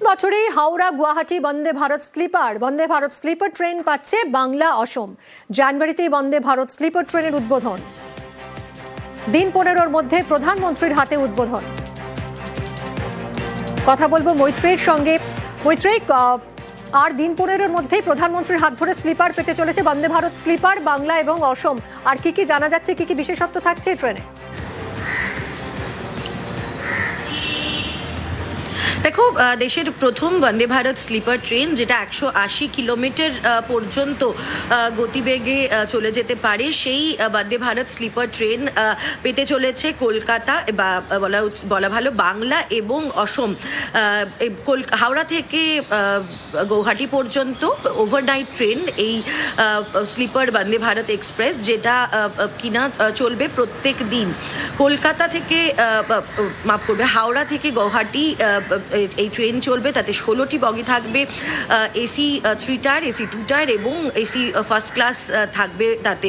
বছরেই Howrah Guwahati Vande Bharat sleeper train পাচ্ছে বাংলা অসম। জানুয়ারিতেই Vande Bharat sleeper ট্রেনের উদ্বোধন। দিন 15-র মধ্যে প্রধানমন্ত্রীর হাতে উদ্বোধন। কথা বলবো মৈত্রীর সঙ্গে। মৈত্রী, আর দিন 15-র মধ্যেই প্রধানমন্ত্রীর হাত ধরে স্লিপার পেতে চলেছে বন্দে ভারত স্লিপার, বাংলা এবং অসম। আর কি কি জানা যাচ্ছে, কি কি বিশেষত্ব থাকছে এই ট্রেনে? দেখো, দেশের প্রথম বন্দে ভারত স্লিপার ট্রেন, যেটা 180 কিলোমিটার পর্যন্ত গতিবেগে চলে যেতে পারে, সেই বন্দে ভারত স্লিপার ট্রেন পেতে চলেছে কলকাতা বা বলা ভালো বাংলা এবং অসম। হাওড়া থেকে গৌহাটি পর্যন্ত ওভারনাইট ট্রেন এই স্লিপার বন্দে ভারত এক্সপ্রেস, যেটা কিনা চলবে প্রত্যেক দিন। কলকাতা থেকে মাফ করবে, হাওড়া থেকে গৌহাটি এই ট্রেন চলবে। তাতে 16টি বগি থাকবে, এসি 3 টায়ার, এসি 2 টায়ার এবং এসি ফার্স্ট ক্লাস থাকবে। তাতে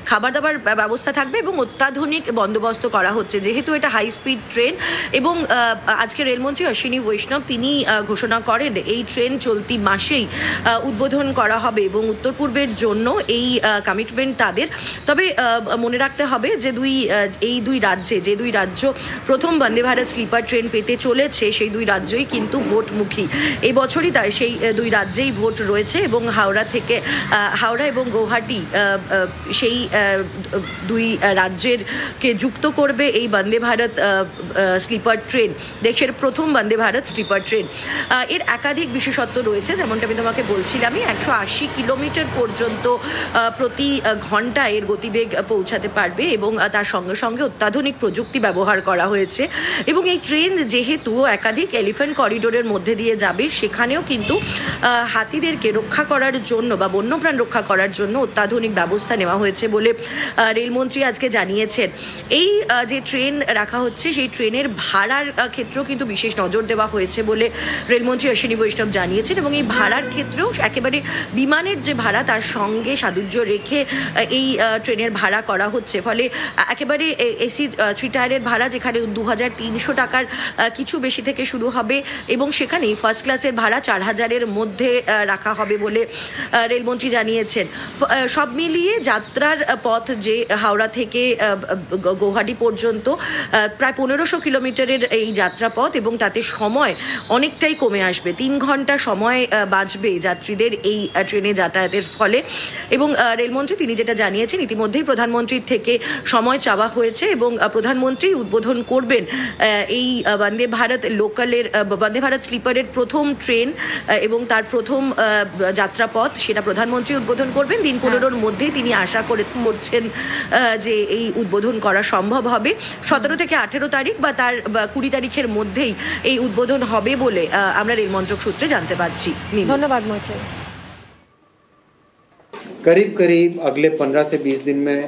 খাবার দাবার ব্যবস্থা থাকবে এবং অত্যাধুনিক বন্দোবস্ত করা হচ্ছে, যেহেতু এটা হাই স্পিড ট্রেন। এবং আজকে রেলমন্ত্রী অশ্বিনী বৈষ্ণব তিনি ঘোষণা করেন এই ট্রেন চলতি মাসেই উদ্বোধন করা হবে এবং উত্তর পূর্বের জন্য এই কমিটমেন্ট তাদের। তবে মনে রাখতে হবে যে এই দুই রাজ্যে, যে দুই রাজ্য প্রথম বন্দে ভারত স্লিপার ট্রেন পেতে চলেছে, সেই দুই রাজ্যই কিন্তু ভোটমুখী। এই বছরই তাই সেই দুই রাজ্যেই ভোট রয়েছে এবং হাওড়া এবং গৌহাটি সেই দুই রাজ্যের কে যুক্ত করবে এই বন্দে ভারত স্লিপার ট্রেন, দেশের প্রথম বন্দে ভারত স্লিপার ট্রেন। এর একাধিক বিশেষত্ব রয়েছে, যেমনটা আমি তোমাকে বলছিলামই। 180 কিলোমিটার পর্যন্ত প্রতি ঘন্টায় এর গতিবেগ পৌঁছাতে পারবে এবং তার সঙ্গে সঙ্গে অত্যাধুনিক প্রযুক্তি ব্যবহার করা হয়েছে। এবং এই ট্রেন যেহেতু একাধিক এলিফ্যান্ট করিডোরের মধ্যে দিয়ে যাবে, সেখানেও কিন্তু হাতিদেরকে রক্ষা করার জন্য বা বন্যপ্রাণ রক্ষা করার জন্য অত্যাধুনিক ব্যবস্থা নেওয়া হয়েছে বলে রেলমন্ত্রী আজকে জানিয়েছেন। এই যে ট্রেন রাখা হচ্ছে, সেই ট্রেনের ভাড়ার ক্ষেত্রেও কিন্তু বিশেষ নজর দেওয়া হয়েছে বলে রেলমন্ত্রী অশ্বিনী বৈষ্ণব জানিয়েছেন। এবং এই ভাড়ার ক্ষেত্রেও একেবারে বিমানের যে ভাড়া, তার সঙ্গে সাদুর্য রেখে এই ট্রেনের ভাড়া করা হচ্ছে। ফলে একেবারে এসি 3 টায়ারের ভাড়া যেখানে 2300 টাকার কিছু বেশি থেকে শুরু হবে এবং সেখানেই ফার্স্ট ক্লাসের ভাড়া 4000-এর মধ্যে রাখা হবে বলে রেলমন্ত্রী জানিয়েছেন। সব মিলিয়ে যাত্রার পথ, যে হাওড়া থেকে গৌহাটি পর্যন্ত প্রায় 1500 কিলোমিটারের এই যাত্রাপথ, এবং তাতে সময় অনেকটাই কমে আসবে। 3 ঘন্টা সময় বাঁচবে যাত্রীদের এই ট্রেনে যাতায়াতের ফলে। এবং রেলমন্ত্রী তিনি যেটা জানিয়েছেন, ইতিমধ্যেই প্রধানমন্ত্রীর থেকে সময় চাওয়া হয়েছে এবং প্রধানমন্ত্রী উদ্বোধন করবেন এই বন্দে ভারত বন্দে ভারত স্লিপারের প্রথম ট্রেন এবং তার প্রথম যাত্রাপথ, সেটা প্রধানমন্ত্রী উদ্বোধন করবেন। দিন 15-র মধ্যেই তিনি আশা করছেন যে এই উদ্বোধন করা সম্ভব হবে। 17 থেকে 18 তারিখ বা তার 20 তারিখের মধ্যেই এই উদ্বোধন হবে বলে আমরা রেল মন্ত্রক সূত্রে জানতে পারছি। ধন্যবাদ মৈত্রী। करीब अगले 15 से 20 दिन में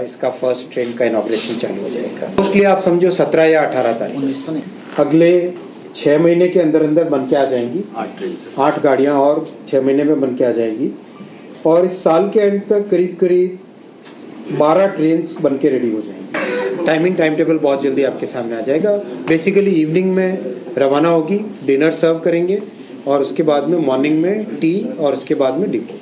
इसका फर्स्ट ट्रेन का इनॉग्रेशन चालू हो जाएगा। मोस्टली आप समझो 17 या 18 तारीख, अगले 6 महीने के अंदर बन के आ जाएंगी। 8 गाड़ियां और 6 महीने में बन के आ जाएगी और इस साल के एंड तक करीब 12 ट्रेन बन के रेडी हो जाएंगी। टाइम टेबल बहुत जल्दी आपके सामने आ जाएगा। बेसिकली इवनिंग में रवाना होगी, डिनर सर्व करेंगे और उसके बाद में मॉर्निंग में टी और उसके बाद में डिपो।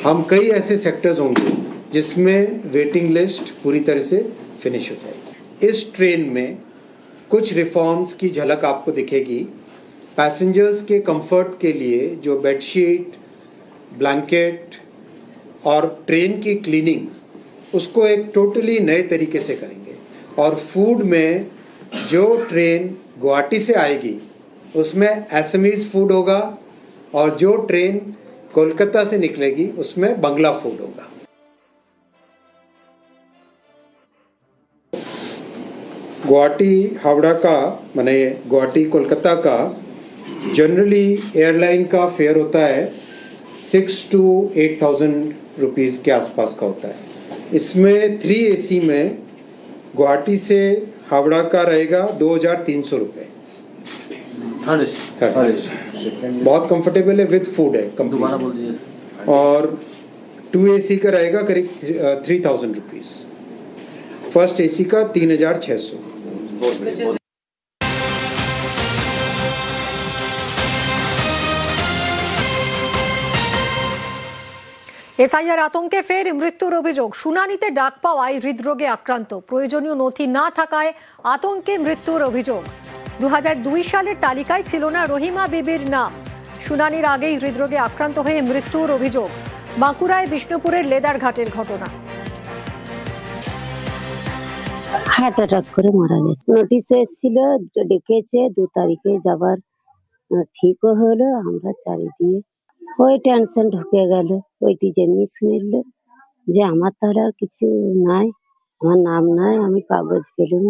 हम कई ऐसे सेक्टर्स होंगे जिसमें वेटिंग लिस्ट पूरी तरह से फिनिश हो जाएगी। इस ट्रेन में कुछ रिफॉर्म्स की झलक आपको दिखेगी। पैसेंजर्स के कंफर्ट के लिए जो बेडशीट, ब्लैंकेट और ट्रेन की क्लीनिंग, उसको एक टोटली नए तरीके से करेंगे। और फूड में जो ट्रेन गुवाहाटी से आएगी उसमें असमीज फूड होगा और जो ट्रेन कोलकाता से निकलेगी उसमें बंगला फूड होगा। गुवाहाटी हावड़ा का माने गुवाहाटी कोलकाता का जनरली एयरलाइन का फेयर होता है 6 to 8,000 रुपीस के आसपास का होता है। इसमें 3 AC में गुवाहाटी से हावड़ा का रहेगा 2300 रुपये। बहुत कंफर्टेबल है, विद फूड है कंप्लीट। और 2 AC का रहेगा करीब 3000 रुपीस। फर्स्ट AC का 3600। এসআইআর আতঙ্কে ফের মৃত্যুর অভিযোগ। শুনানিতে ডাক পাওয়ায় হৃদরোগে আক্রান্ত, প্রয়োজনীয় নথি না থাকায় আতঙ্কে মৃত্যুর অভিযোগ। 2002 সালের তালিকায় ছিল না রহিমা বিবির নাম। শুনানির আগেই হৃদরোগে আক্রান্ত হয়ে মৃত্যুর অভিযোগ। বাঁকুড়ায় বিষ্ণুপুরের লেদারঘাটের ঘটনা। হার্ট অ্যাটাক করে মারা গেছে। নোটিশে এসেছিল, ডেকেছে 2 তারিখে যাবার, ঠিকও হলো। আমরা চারিদিকে ওই টেনশন ঢুকে গেল। ওইটি যেমনি শুনল যে আমার তাহলে আর কিছু নাই, আমার নাম নাই, আমি কাগজ পেলুম,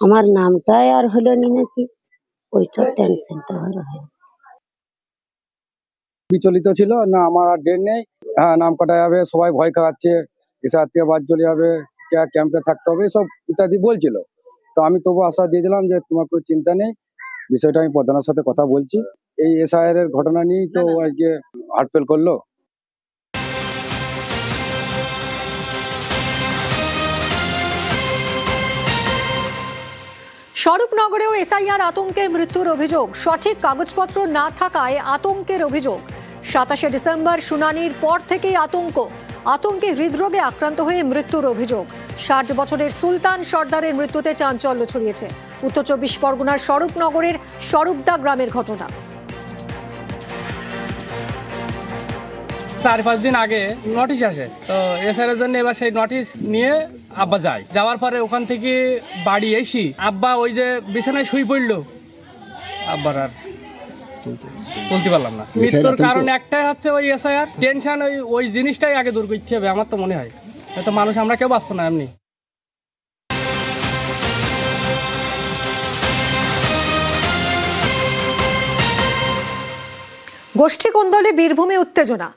আমার নামটাই আর হলো নি নাকি, ওইটার টেনশনটা আর হয়। বিচলিত ছিল না, আমার আর ডেট নেই, হ্যাঁ নাম কাটা যাবে, সবাই ভয় খাওয়াচ্ছে, এসে আত্মীয় বাদ চলে যাবে, ক্যাম্পে থাকতে হবে, সব ইত্যাদি বলছিল। তো আমি তবু আশা দিয়েছিলাম যে তোমার কোনো চিন্তা নেই, বিষয়টা আমি প্রধানের সাথে কথা বলছি। এই এসআইআর এর ঘটনা নিয়েই তো আজকে হার্টফেল করলো। স্বরূপনগরেও এসআইআর আতঙ্কে মৃত্যুর অভিযোগ। সঠিক কাগজপত্র না থাকায় আতঙ্কের অভিযোগ। 27শে ডিসেম্বর শুনানির পর থেকেই আতঙ্কে হৃদরোগে আক্রান্ত হয়ে মৃত্যুর অভিযোগ। 60 বছরের সুলতান সর্দারের মৃত্যুতে চাঞ্চল্য ছড়িয়েছে। উত্তর 24 পরগনার স্বরূপনগরের স্বরূপদা গ্রামের ঘটনা। 4-5 দিন আগে নোটিশ আসে, তো এসআইআর জন্য এবার সেই নোটিশ নিয়ে আব্বা যায়। যাওয়ার পরে ওখান থেকে বাড়ি এসি আব্বা ওই যে বিছানায় শুয়ে পড়লো, আব্বার আর তুলতে পারলাম না। মৃত্যুর কারণ একটাই হচ্ছে ওই এসআইআর টেনশন, ওই জিনিসটাই আগে দূর করতে হবে আমার তো মনে হয়। তো মানুষ আমরা কেউ বাঁচবো না এমনি। গোষ্ঠী কোন্দলে বীরভূমে উত্তেজনা।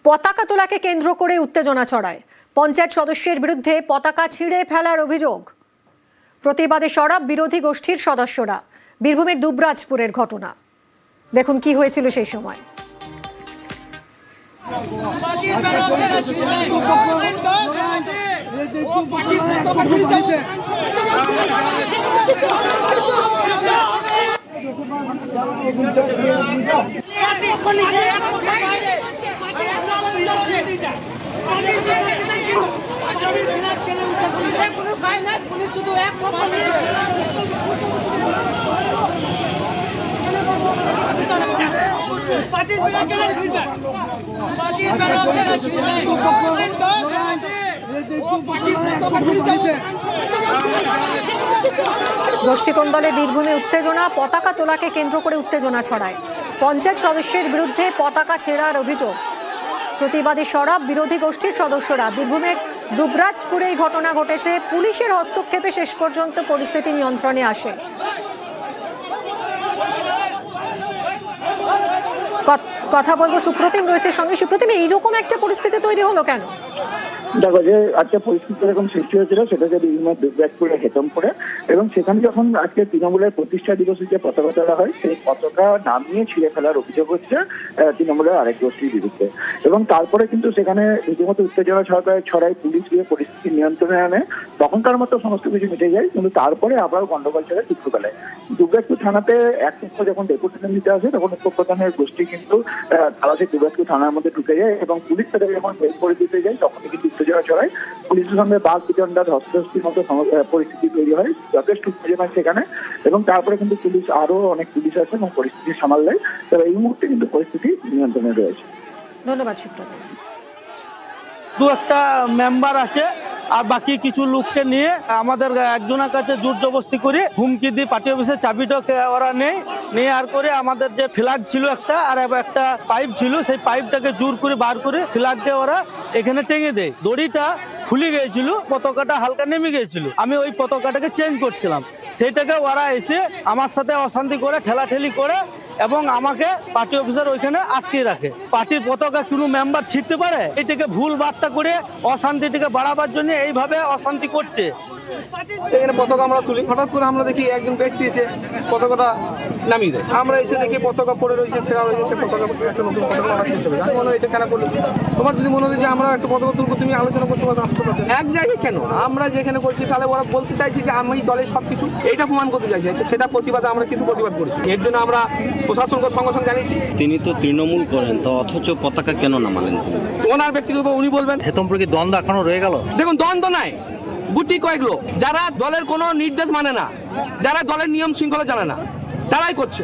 পতাকা তোলাকে কেন্দ্র করে উত্তেজনা ছড়ায়। পঞ্চায়েত সদস্যের বিরুদ্ধে পতাকা ছিঁড়ে ফেলার অভিযোগ। প্রতিবাদে সরব বিরোধী গোষ্ঠীর সদস্যরা। বীরভূমের দুবরাজপুরের ঘটনা। দেখুন কি হয়েছিল সেই সময়। গোষ্ঠী কোন্দলে বীরভূমে উত্তেজনা। পতাকা তোলাকে কেন্দ্র করে উত্তেজনা ছড়ায়। পঞ্চায়েত সদস্যের বিরুদ্ধে পতাকা ছেঁড়ার অভিযোগ। প্রতিবাদে সরব বিরোধী গোষ্ঠীর সদস্যরা। বীরভূমের দুবরাজপুরে এই ঘটনা ঘটেছে। পুলিশের হস্তক্ষেপে শেষ পর্যন্ত পরিস্থিতি নিয়ন্ত্রণে আসে। কথা বলবো, সুপ্রতিম রয়েছে সঙ্গে। সুপ্রতিম, এইরকম একটা পরিস্থিতি তৈরি হলো কেন? দেখো, যে আজকে পরিস্থিতি এরকম সৃষ্টি হয়েছিল সেটা যে দুবরাজপুরে হেতমপুরে, এবং সেখানে যখন আজকে তৃণমূলের প্রতিষ্ঠা দিবসে যে পতাকা তোলা হয়, সেই পতাকা নামিয়ে ছিঁড়ে ফেলার অভিযোগ হচ্ছে তৃণমূলের আরেক গোষ্ঠীর বিরুদ্ধে। এবং তারপরে কিন্তু সেখানে রীতিমতো উত্তেজনা ছড়ায়, পুলিশ গিয়ে পরিস্থিতি নিয়ন্ত্রণে আনে। তখনকার মতো সমস্ত কিছু মিটে যায়, কিন্তু তারপরে আবার গন্ডগোল চলে দুপুরবেলায়। দুবরাজপুর থানাতে এক পক্ষ যখন ডেপুটেশন দিতে আসে, তখন উপপ্রধানের গোষ্ঠী কিন্তু তারা সেই দুবরাজপুর থানার মধ্যে ঢুকে যায়, এবং পুলিশ তাদের যখন বের করে দিতে যায় তখনই কিন্তু উত্তেজনা ছড়ায়। পুলিশের সঙ্গে বাঘ বিতণ্ডা, ধস্তাধস্তির মতো পরিস্থিতি তৈরি হয়, যথেষ্ট উত্তেজনা সেখানে। এবং তারপরে কিন্তু পুলিশ, আরো অনেক পুলিশ আছে এবং পরিস্থিতি সামাল দেয়। তবে এই মুহূর্তে কিন্তু পরিস্থিতি নিয়ন্ত্রণে রয়েছে। ধন্যবাদ সুপ্রতিম। 2-একটা মেম্বার আছে, আর বাকি কিছু লোককে নিয়ে আমাদের একজনের কাছে জোর জবরদস্তি করে হুমকি দিয়ে পার্টি অফিসের চাবিটা ওরা নিয়ে আর করে আমাদের যে ফ্ল্যাগ ছিল একটা, আর একটা পাইপ ছিল, সেই পাইপটাকে জোর করে বার করে ফ্ল্যাগকে ওরা এখানে টেঙে দেয়। দড়িটা খুলে গিয়েছিল, পতাকাটা হালকা নেমে গিয়েছিল। আমি ওই পতাকাটাকে চেঞ্জ করছিলাম, সেইটাকে ওরা এসে আমার সাথে অশান্তি করে, ঠেলাঠেলি করে, এবং আমাকে পার্টি অফিসার ওইখানে আটকে রাখে। পার্টির পতাকা কোনো মেম্বার ছিঁড়তে পারে? এটাকে ভুল বার্তা করে অশান্তিটাকে বাড়াবার জন্য এইভাবে অশান্তি করছে। এখানে পতাকা আমরা তুলি, হঠাৎ করে আমরা দেখি একজন ব্যক্তি এসে পতাকাটা নামিয়ে দেয়। আমরা এসে দেখি পতাকা পড়ে রয়েছে, ছেঁড়া রয়েছে, সে পতাকা একটা নতুন পতাকা মারার চেষ্টা করি। আমি মনে হয় এটা কেন করলো, তোমার যদি মনে হয় যে আমরা একটা পতাকা তুলবো, তুমি আলোচনা করতে পারো, আসতে পারবে এক জায়গায় কেন আমরা যেখানে করছি, তাহলে ওরা বলতে চাইছে যে আমি দলের সবকিছু এইটা প্রমাণ করতে চাইছে, সেটা প্রতিবাদে আমরা কিন্তু প্রতিবাদ করেছি। এর জন্য আমরা প্রশাসনকে সঙ্গে সঙ্গে জানিয়েছি। তিনি তো তৃণমূল করেন, তো অথচ পতাকা কেন নামালেন তিনি? ওনার ব্যক্তিগত উনি বলবেন। হেতমপুরে কি দ্বন্দ্ব এখনো রয়ে গেল? দেখুন, দ্বন্দ্ব নাই, গুটি কয়েক লোক যারা দলের কোনো নির্দেশ মানে না, যারা দলের নিয়ম শৃঙ্খলা জানে না, তারাই করছে।